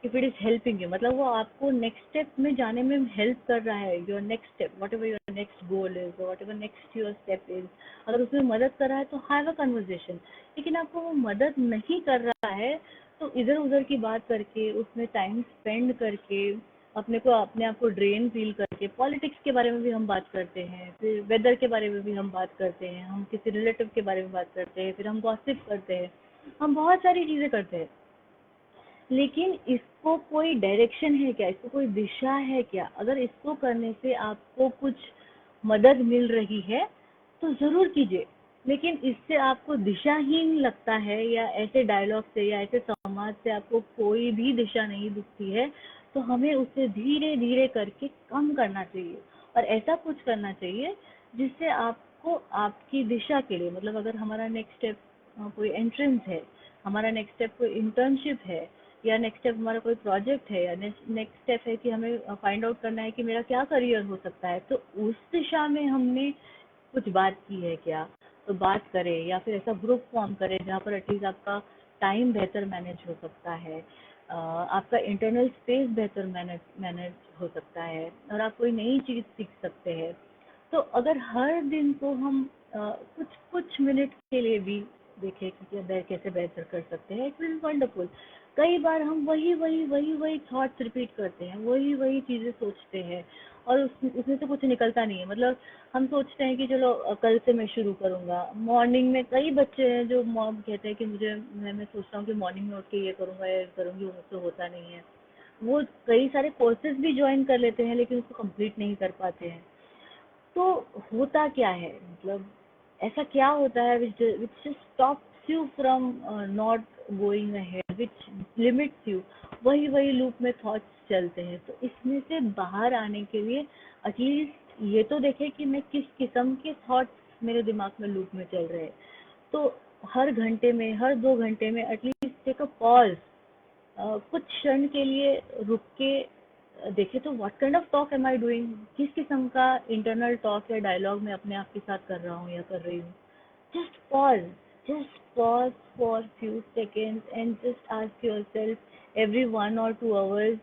Speaker 1: if it is helping you, मतलब वो आपको नेक्स्ट स्टेप में जाने में हेल्प कर रहा है। Your next step, whatever your next goal is, whatever next your step is, अगर उसमें मदद कर रहा है तो हैव अ कन्वर्सेशन। लेकिन आपको वो मदद नहीं कर रहा है तो इधर उधर की बात करके, उसमें टाइम स्पेंड करके, अपने आप को ड्रेन फील करके, पॉलिटिक्स के बारे में भी हम बात करते हैं, फिर वेदर के बारे में भी हम बात करते हैं, हम किसी रिलेटिव के बारे में बात करते हैं, फिर हम गॉसिप करते हैं, हम बहुत सारी चीज़ें करते हैं। लेकिन इसको कोई डायरेक्शन है क्या, इसको कोई दिशा है क्या? अगर इसको करने से आपको कुछ मदद मिल रही है तो ज़रूर कीजिए। लेकिन इससे आपको दिशाहीन लगता है या ऐसे डायलॉग से या ऐसे संवाद से आपको कोई भी दिशा नहीं दिखती है, तो हमें उसे धीरे धीरे करके कम करना चाहिए और ऐसा कुछ करना चाहिए जिससे आप आपको आपकी दिशा के लिए, मतलब अगर हमारा नेक्स्ट स्टेप कोई एंट्रेंस है, हमारा नेक्स्ट स्टेप कोई इंटर्नशिप है, या नेक्स्ट स्टेप हमारा कोई प्रोजेक्ट है, या नेक्स्ट स्टेप है कि हमें फाइंड आउट करना है कि मेरा क्या करियर हो सकता है, तो उस दिशा में हमने कुछ बात की है क्या? तो बात करें, या फिर ऐसा ग्रुप फॉर्म करें जहाँ पर एटलीस्ट आपका टाइम बेहतर मैनेज हो सकता है, आपका इंटरनल स्पेस बेहतर मैनेज मैनेज हो सकता है, और आप कोई नई चीज़ सीख सकते हैं। तो अगर हर दिन को हम कुछ कुछ मिनट के लिए भी देखें कि कैसे बेहतर कर सकते हैं, इट विल वंडरफुल। कई बार हम वही वही वही वही थॉट्स रिपीट करते हैं, वही वही चीज़ें सोचते हैं, और उसमें से कुछ निकलता नहीं है। मतलब हम सोचते हैं कि चलो कल से मैं शुरू करूँगा। मॉर्निंग में कई बच्चे हैं जो मॉम कहते हैं कि मैं सोचता हूँ कि मॉर्निंग में उठ के ये करूँगा, ये करूँगी, वो मुझसे होता नहीं है। वो कई सारे कोर्सेज भी ज्वाइन कर लेते हैं, लेकिन उसको कंप्लीट नहीं कर पाते हैं। तो होता क्या है, मतलब ऐसा क्या होता है which which stops you from not going ahead, which limits you? वही वही लूप में थॉट्स चलते हैं। तो इसमें से बाहर आने के लिए एटलीस्ट ये तो देखें कि मैं किस किस्म के थॉट्स मेरे दिमाग में लूप में चल रहे हैं। तो हर घंटे में, हर 2 घंटे में एटलीस्ट टेक अ पॉज, कुछ क्षण के लिए रुक के देखे तो what kind of talk am I doing, किस किस्म का इंटरनल टॉक या डायलॉग मैं अपने आप के साथ कर रहा हूँ या कर रही हूँ। Just pause, just pause for few seconds and just ask yourself every 1 or 2 hours,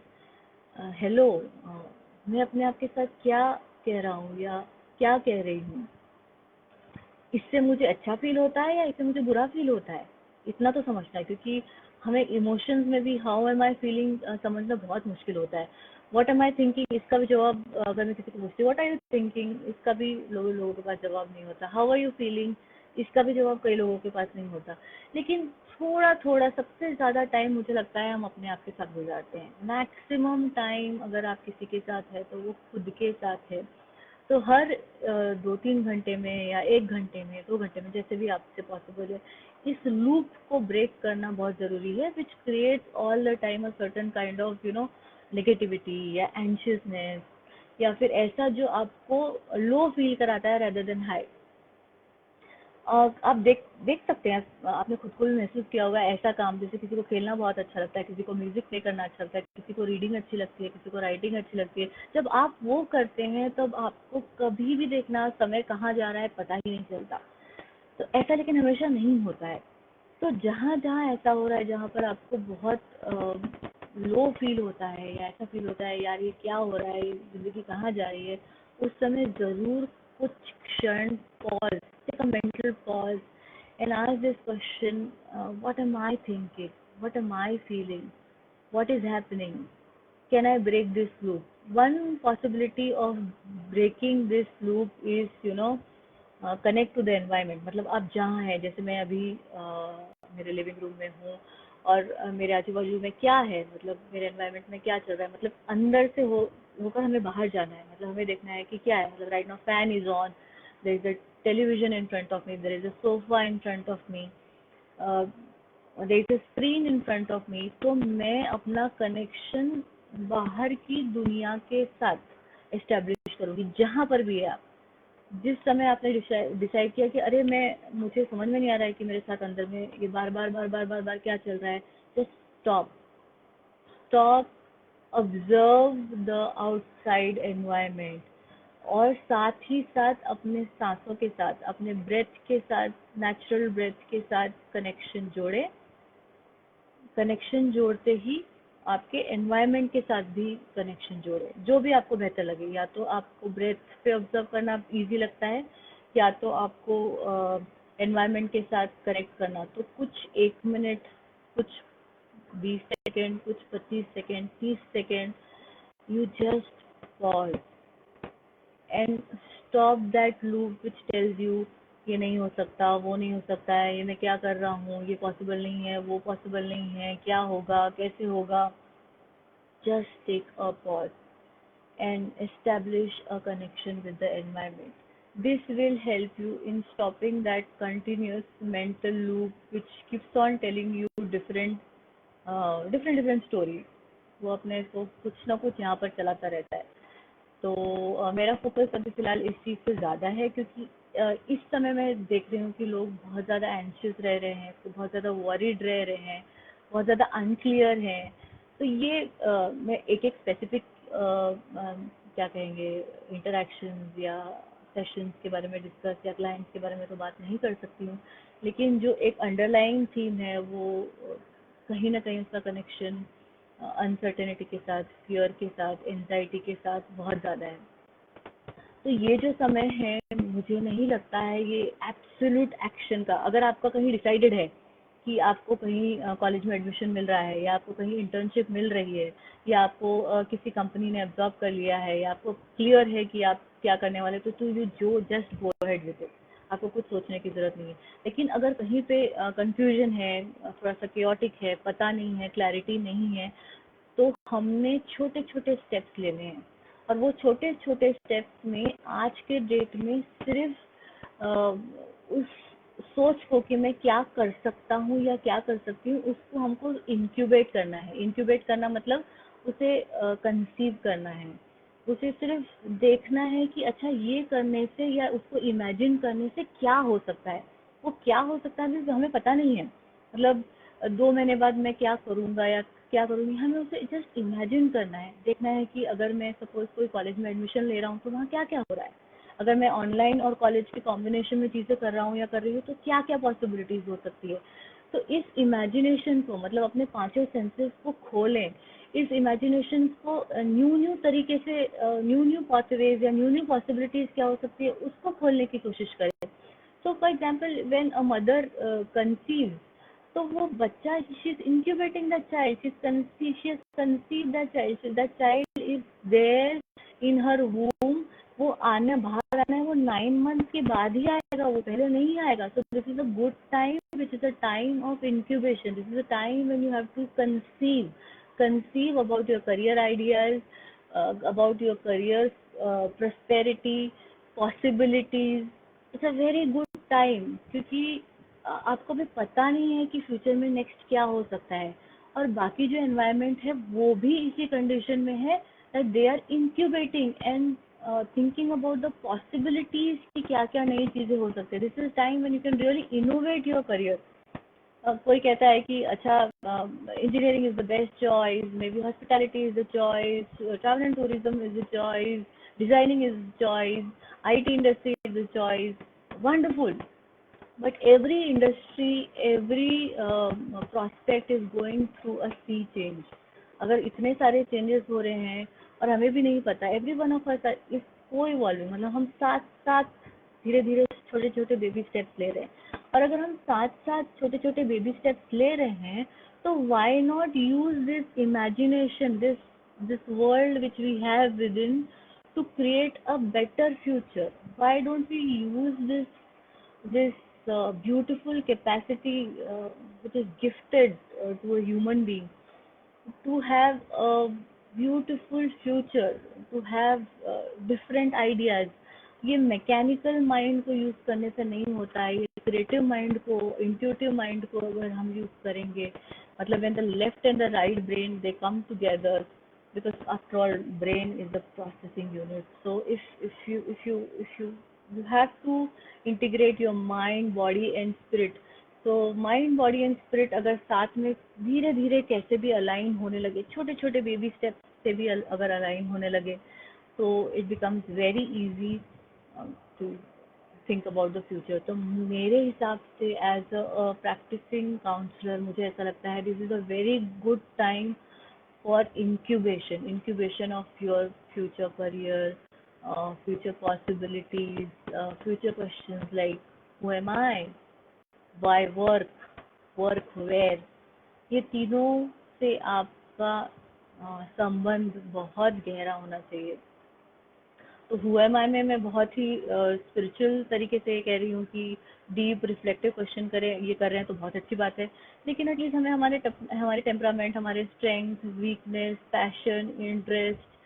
Speaker 1: hello, मैं अपने आप के साथ क्या कह रहा हूँ या क्या कह रही हूँ? इससे मुझे अच्छा फील होता है या इससे मुझे बुरा फील होता है? इतना तो समझना है, क्योंकि हमें इमोशंस में भी हाउ एम आई फीलिंग समझना बहुत मुश्किल होता है। व्हाट एम आई थिंकिंग, इसका भी जवाब अगर मैं किसी को पूछती हूँ व्हाट आर यू थिंकिंग, इसका भी लोगों के पास जवाब नहीं होता। हाउ आर यू फीलिंग, इसका भी जवाब कई लोगों के पास नहीं होता। लेकिन थोड़ा थोड़ा सबसे ज़्यादा टाइम मुझे लगता है हम अपने आप के साथ गुजारते हैं। मैक्सिमम टाइम अगर आप किसी के साथ है तो वो खुद के साथ है। तो हर 2-3 घंटे में या 1 घंटे में, 2 घंटे में, जैसे भी आपसे पॉसिबल है, इस लूप को ब्रेक करना बहुत ज़रूरी है, which creates all the time a certain kind of negativity या एंशियसनेस, या फिर ऐसा जो आपको लो फील कराता है rather देन हाई। आप देख देख सकते हैं, आपने खुद को भी महसूस किया होगा ऐसा काम, जैसे किसी को खेलना बहुत अच्छा लगता है, किसी को म्यूजिक प्ले करना अच्छा लगता है, किसी को रीडिंग अच्छी लगती है, किसी को राइटिंग अच्छी लगती है। जब आप वो करते हैं तब आपको कभी भी देखना समय कहाँ जा रहा है पता ही नहीं चलता। तो ऐसा लेकिन हमेशा नहीं होता है। तो जहाँ जहाँ ऐसा हो रहा है, जहाँ पर आपको बहुत लो फील होता है या ऐसा फील होता है यार ये क्या हो रहा है, जिंदगी कहाँ जा रही है, उस समय जरूर कुछ क्षण pause, take a mental pause and ask this question, what am I thinking, what am I feeling, what is happening, can I break this loop? One possibility of breaking this loop is connect to the environment। मतलब आप जहाँ हैं, जैसे मैं अभी मेरे living room में हूँ, और मेरे आजू बाजू में क्या है, मतलब मेरे एनवायरनमेंट में क्या चल रहा है, मतलब अंदर से हो होकर हमें बाहर जाना है। मतलब हमें देखना है कि क्या है, मतलब right now fan is on, there is a television in front of me, there is a sofa in front of me, there is a screen in front of me. तो मैं अपना कनेक्शन बाहर की दुनिया के साथ एस्टेब्लिश करूँगी, जहाँ पर भी है आप। जिस समय आपने डिसाइड किया कि अरे मैं मुझे समझ में नहीं आ रहा है कि मेरे साथ अंदर में ये बार बार बार बार बार बार क्या चल रहा है, just stop, stop, observe the outside environment, और साथ ही साथ अपने सांसों के साथ, अपने ब्रेथ के साथ, नेचुरल ब्रेथ के साथ कनेक्शन जोड़े। कनेक्शन जोड़ते ही आपके एनवायरनमेंट के साथ भी कनेक्शन जोड़े, जो भी आपको बेहतर लगे। या तो आपको ब्रेथ पे ऑब्जर्व करना इजी लगता है, या तो आपको एनवायरनमेंट के साथ कनेक्ट करना, तो कुछ 1 मिनट, कुछ 20 सेकेंड, कुछ 25 second, 30 second, you just pause and stop that loop which tells you ये नहीं हो सकता, वो नहीं हो सकता है, ये मैं क्या कर रहा हूँ, ये पॉसिबल नहीं है, वो पॉसिबल नहीं है, क्या होगा, कैसे होगा। Just take a pause and establish a connection with the environment. This will help you in stopping that continuous mental loop which keeps on telling you different stories। वो अपने को कुछ ना कुछ यहाँ पर चलाता रहता है। तो मेरा फोकस अभी फ़िलहाल इस चीज़ पे ज़्यादा है, क्योंकि इस समय मैं देख रही हूँ कि लोग बहुत ज़्यादा एंशियस रह रहे हैं, तो बहुत ज़्यादा वरीड रह रहे हैं, बहुत ज़्यादा अनक्लियर हैं। तो ये मैं एक एक स्पेसिफिक क्या कहेंगे इंटरैक्शंस या सेशंस के बारे में डिस्कस या क्लाइंट्स के बारे में तो बात नहीं कर सकती हूँ, लेकिन जो एक अंडरलाइंग थीम है वो कहीं ना कहीं उसका कनेक्शन अनसर्टेनिटी के साथ, फियर के साथ, एंजाइटी के साथ बहुत ज़्यादा है। तो ये जो समय है मुझे नहीं लगता है ये एब्सोल्यूट एक्शन का, अगर आपका कहीं डिसाइडेड है कि आपको कहीं कॉलेज में एडमिशन मिल रहा है या आपको कहीं इंटर्नशिप मिल रही है या आपको किसी कंपनी ने एब्जॉर्ब कर लिया है या आपको क्लियर है कि आप क्या करने वाले, तो यू जो just go ahead with it, आपको कुछ सोचने की ज़रूरत नहीं है। लेकिन अगर कहीं पे कंफ्यूजन है, थोड़ा सा केओटिक है, पता नहीं है, क्लैरिटी नहीं है, तो हमने छोटे छोटे स्टेप्स लेने हैं। और वो छोटे छोटे स्टेप्स में आज के डेट में सिर्फ उस सोच को कि मैं क्या कर सकता हूँ या क्या कर सकती हूँ उसको हमको इंक्यूबेट करना है। इंक्यूबेट करना मतलब उसे कंसीव करना है, उसे सिर्फ देखना है कि अच्छा ये करने से या उसको इमेजिन करने से क्या हो सकता है। वो क्या हो सकता है जो हमें पता नहीं है, मतलब 2 महीने बाद मैं क्या करूँगा या क्या करूँगी, हमें उसे जस्ट इमेजिन करना है। देखना है कि अगर मैं सपोज कोई कॉलेज में एडमिशन ले रहा हूँ तो वहाँ क्या क्या हो रहा है, अगर मैं ऑनलाइन और कॉलेज के कॉम्बिनेशन में चीज़ें कर रहा हूँ या कर रही हूँ तो क्या क्या पॉसिबिलिटीज़ हो सकती है। तो इस इमेजिनेशन को मतलब अपने पांचों सेंसेस को खोलें, इस इमेजिनेशन को न्यू न्यू तरीके से, न्यू न्यू पाथवेज या न्यू न्यू पॉसिबिलिटीज़ क्या हो सकती है उसको खोलने की कोशिश करें। So for example, when a mother conceives, तो वो बच्चा, she is incubating the child, she has conceived the child, so the child is there in her womb, वो आने बाहर आना है वो 9 months के बाद ही आएगा, वो पहले नहीं आएगा। So this is a good time, which is a time of incubation. This is a time when you have to conceive about your career ideas, about your career prosperity, possibilities. It's a very good time, क्योंकि आपको भी पता नहीं है कि future में next क्या हो सकता है, और बाकी जो एनवायरनमेंट है वो भी इसी कंडीशन में है that they are incubating and thinking about the possibilities कि क्या क्या नई चीज़ें हो सकती है। This is time when you can really innovate your career. कोई कहता है कि अच्छा engineering is the best choice, maybe hospitality is the choice, travel and tourism is the choice, designing is the choice, IT industry is the choice. Wonderful. But every industry, every prospect is going through a sea change. अगर इतने सारे changes हो रहे हैं और हमें भी नहीं पता, every one of us is को इवॉल्विंग, मतलब हम साथ साथ धीरे धीरे छोटे छोटे बेबी स्टेप्स ले रहे हैं। और अगर हम साथ साथ छोटे छोटे बेबी स्टेप्स ले रहे हैं तो why not use this imagination, this world which we have within to create a better future? Why don't we use this beautiful capacity which is gifted to a human being to have a beautiful future, to have different ideas? ये mechanical mind को use करने से नहीं होता है, ये creative mind को, intuitive mind को अगर हम यूज करेंगे, मतलब when the left and the right brain they come together, because after all brain is the processing unit. So if you you have to integrate your mind, body and spirit. तो mind, body and spirit अगर साथ में धीरे धीरे कैसे भी align होने लगे, छोटे छोटे बेबी स्टेप्स से भी अगर अलाइन होने लगे, तो it becomes very easy to think about the future. तो मेरे हिसाब से एज अ प्रैक्टिसिंग काउंसलर मुझे ऐसा लगता है this is a very good time for incubation of your future career, future possibilities, future questions like who am I, why work where, ये तीनों से आपका संबंध बहुत गहरा होना चाहिए। तो हु एम आई में मैं बहुत ही स्पिरिचुअल तरीके से कह रही हूँ कि डीप रिफ्लेक्टिव क्वेश्चन करें, ये कर रहे हैं तो बहुत अच्छी बात है, लेकिन एटलीस्ट हमें हमारे टेम्परामेंट, हमारे strength, weakness, passion, interest,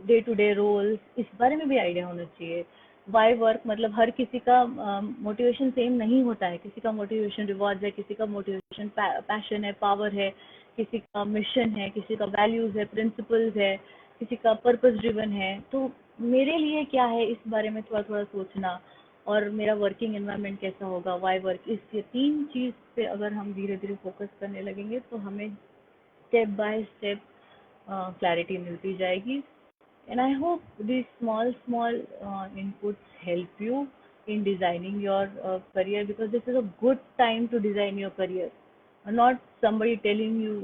Speaker 1: day to day roles, इस बारे में भी आइडिया होना चाहिए। वाई वर्क, मतलब हर किसी का मोटिवेशन सेम नहीं होता है, किसी का मोटिवेशन रिवॉर्ड्स है, किसी का मोटिवेशन पैशन है, पावर है, किसी का मिशन है, किसी का वैल्यूज है, प्रिंसिपल्स है, किसी का पर्पस ड्रिवन है। तो मेरे लिए क्या है इस बारे में थोड़ा थोड़ा सोचना, और मेरा वर्किंग एनवायरनमेंट कैसा होगा, वाई वर्क, इस ये तीन चीज़ पे अगर हम धीरे धीरे फोकस करने लगेंगे तो हमें स्टेप बाय स्टेप क्लैरिटी मिलती जाएगी. And I hope these small inputs help you in designing your career, because this is a good time to design your career. Not somebody telling you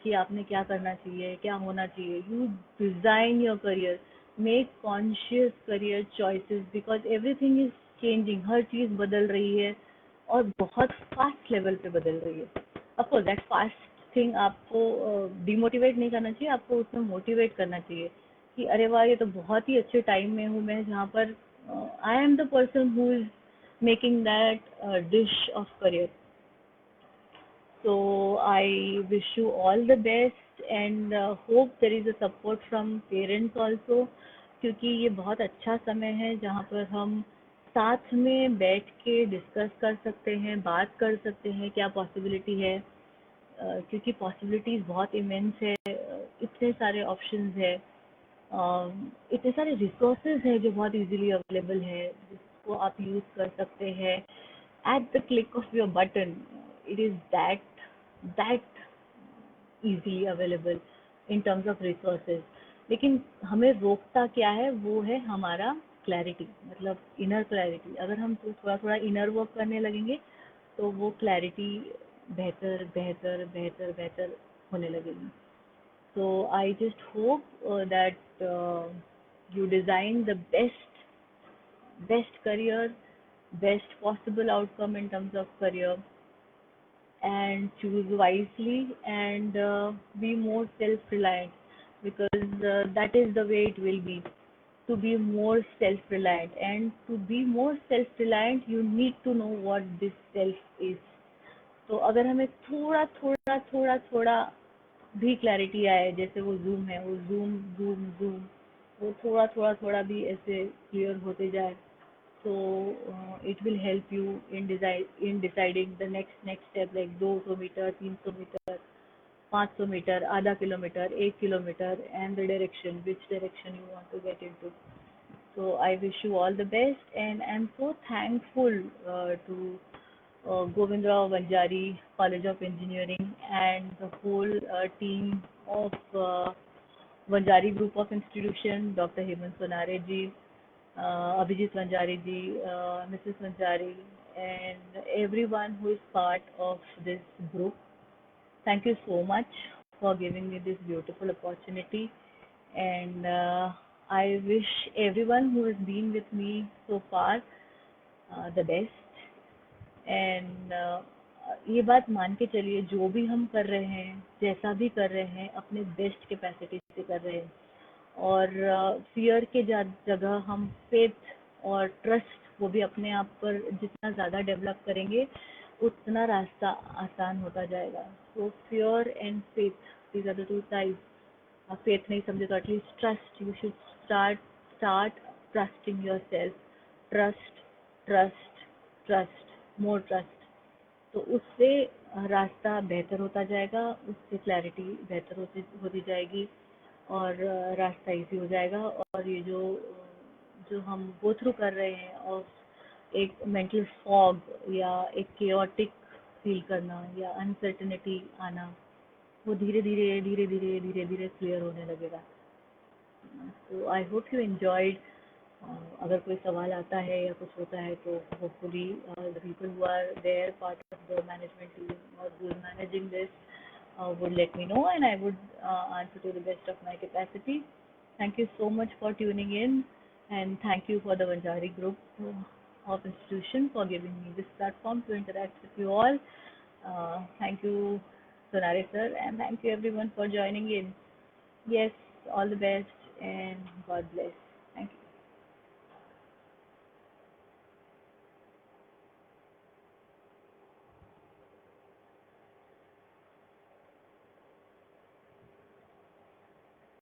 Speaker 1: कि आपने क्या करना चाहिए, क्या होना चाहिए. You design your career, make conscious career choices, because everything is changing. हर चीज़ बदल रही है और बहुत फास्ट लेवल पे बदल रही है. Of course, that fast thing आपको डिमोटिवेट नहीं करना चाहिए, आपको उसमें मोटिवेट करना चाहिए कि अरे वाह, ये तो बहुत ही अच्छे टाइम में हूँ मैं, जहाँ पर I am the person who is making that dish of career. So I wish you all the best and hope there is a support from parents also, क्योंकि ये बहुत अच्छा समय है जहाँ पर हम साथ में बैठ के डिस्कस कर सकते हैं, बात कर सकते हैं क्या पॉसिबिलिटी है. क्योंकि पॉसिबिलिटीज बहुत इमेंस है, इतने सारे ऑप्शंस है, इतने सारे रिसोर्सेज है जो बहुत इजीली अवेलेबल है, जिसको आप यूज़ कर सकते हैं at the click of your button. It is that easily available in terms of resources. लेकिन हमें रोकता क्या है, वो है हमारा क्लैरिटी, मतलब इनर क्लैरिटी. अगर हम थोड़ा थोड़ा इनर वर्क करने लगेंगे तो वो क्लैरिटी बेहतर बेहतर बेहतर बेहतर होने लगेगी. So I just hope that you design the best career, best possible outcome in terms of career, and choose wisely and be more self-reliant, because that is the way it will be, to be more self-reliant. And to be more self-reliant you need to know what this self is. तो अगर हमें थोड़ा थोड़ा थोड़ा थोड़ा भी clarity आए, जैसे वो जूम है, वो जूम जूम जूम, वो थोड़ा थोड़ा थोड़ा भी ऐसे क्लियर होते जाए, so it will help you in deciding the next step, like 200 metre, 300 metre, 500 metre, आधा kilometre, 1 kilometre, and the direction, which direction you want to get into. So I wish you all the best, and I'm so thankful to Govindra Vanjari College of Engineering and the whole team of Vanjari Group of Institution, Dr. Hemant Sonare ji, Abhijit Vanjari ji, Mrs. Vanjari, and everyone who is part of this group. Thank you so much for giving me this beautiful opportunity, and I wish everyone who has been with me so far the best. And ये बात मान के चलिए, जो भी हम कर रहे हैं, जैसा भी कर रहे हैं, अपने बेस्ट कैपेसिटी से कर रहे हैं. और फियर के जगह हम फेथ और ट्रस्ट, वो भी अपने आप पर जितना ज़्यादा डेवलप करेंगे उतना रास्ता आसान होता जाएगा. So fear and faith, these are the two sides. आप फेथ नहीं समझे तो at least trust, you should start trusting yourself. Trust trust trust, more trust. तो उससे रास्ता बेहतर होता जाएगा, उससे क्लैरिटी बेहतर होती होती जाएगी, और रास्ता इजी हो जाएगा. और ये जो जो हम गो थ्रू कर रहे हैं, और एक मेंटल फॉग या एक केओटिक फील करना या अनसर्टेनिटी आना, वो धीरे धीरे धीरे धीरे धीरे धीरे क्लियर होने लगेगा. तो आई होप यू एंजॉयड. अगर कोई सवाल आता है या कुछ होता है तो hopefully the people who are there part of the management team और who is managing this would let me know, and I would answer to the best of my capacity. Thank you so much for tuning in, and thank you for the Vanjari Group of institution for giving me this platform to interact with you all. Thank you, Sonare sir, and thank you everyone for joining in. Yes, all the best and God bless.